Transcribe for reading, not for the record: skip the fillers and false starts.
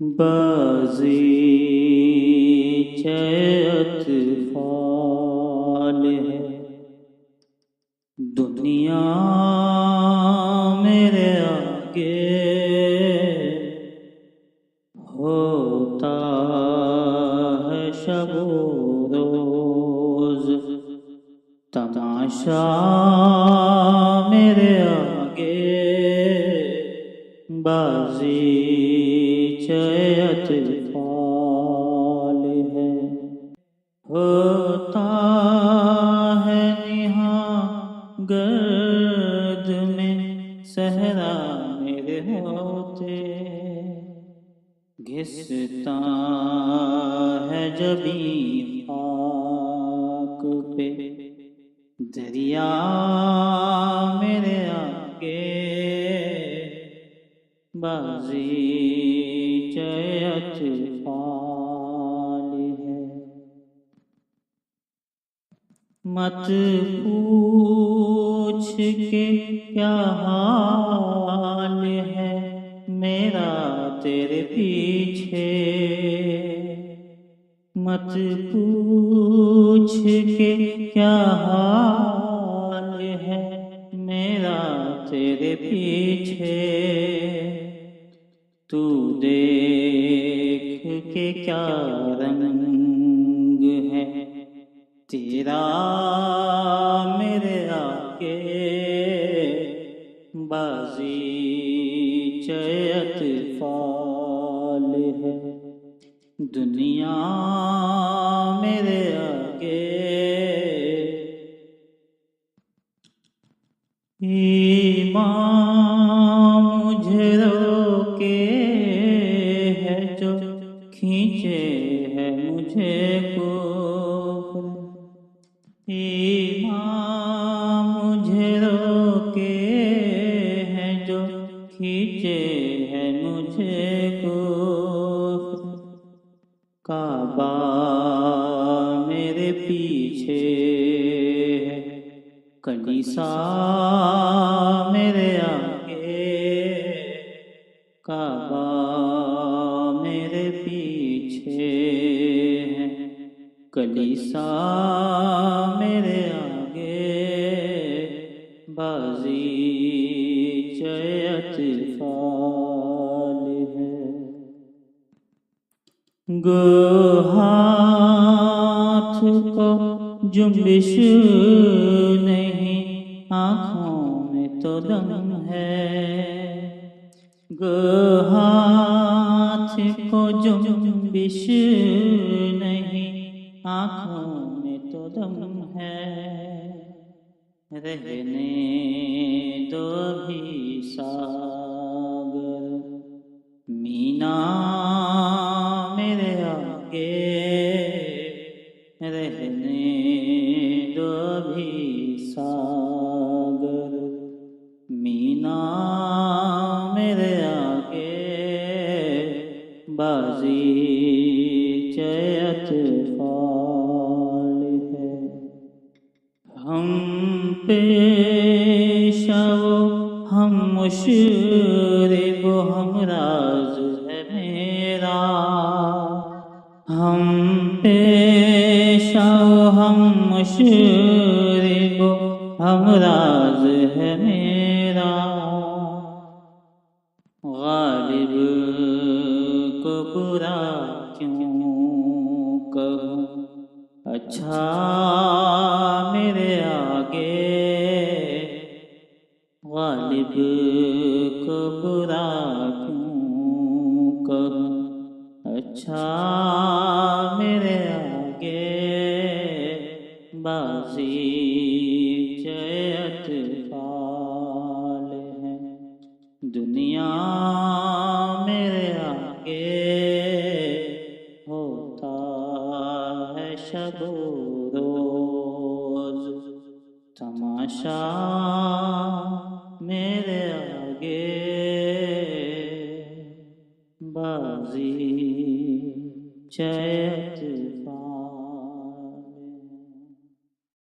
بازی اطفال ہے دنیا میرے آگے ہوتا ہے شب و روز تماشا میرے آگے بازی اطفال ہے ہوتا ہے نہاں گرد میں صحرا میرے ہوتے گھستا ہے جبیں خاک پہ دریا میرے آگے بازی اطفال ہے مت پوچھ کہ کیا حال ہے میرا تیرے پیچھے مت پوچھ کہ کیا حال ہے میرا تیرے پیچھے تو دیکھ کے کیا رنگ ہے تیرا میرے آگے بازی اطفال ہے دنیا میرے آگے ایمان مجھے روکے ہے جو کھینچے ہے مجھے کفر ایمان مجھے روکے ہے جو کھینچے ہے مجھے کفر کعبہ میرے پیچھے ہے کلیسا میرے آگے کعبہ میرے پیچھے ہے کلیسا میرے آگے بازی اطفال ہے گو ہاتھ کو جنبش نہیں آنکھوں میں تو دم ہے گو ہاتھ کو جنبش نہیں آنکھوں میں تو دم ہے رہنے دو بھی ساگر مینا میرے آگے رہنے دو بھی ساگر مینا میرے آگے بازی اطفال ہے ہم پیشہ و ہم مشرب و ہم راز ہے میرا ہم پیشہ و ہم مشرب و ہم راز ہے میرا غالب کو برا کیوں کہوں اچھا میرے آگے غالب کو برا کیوں کہوں اچھا میرے آگے بازی اطفال ہے دنیا میرے آگے ہوتا ہے شب و روز تماشا میرے آگے بازی اطفال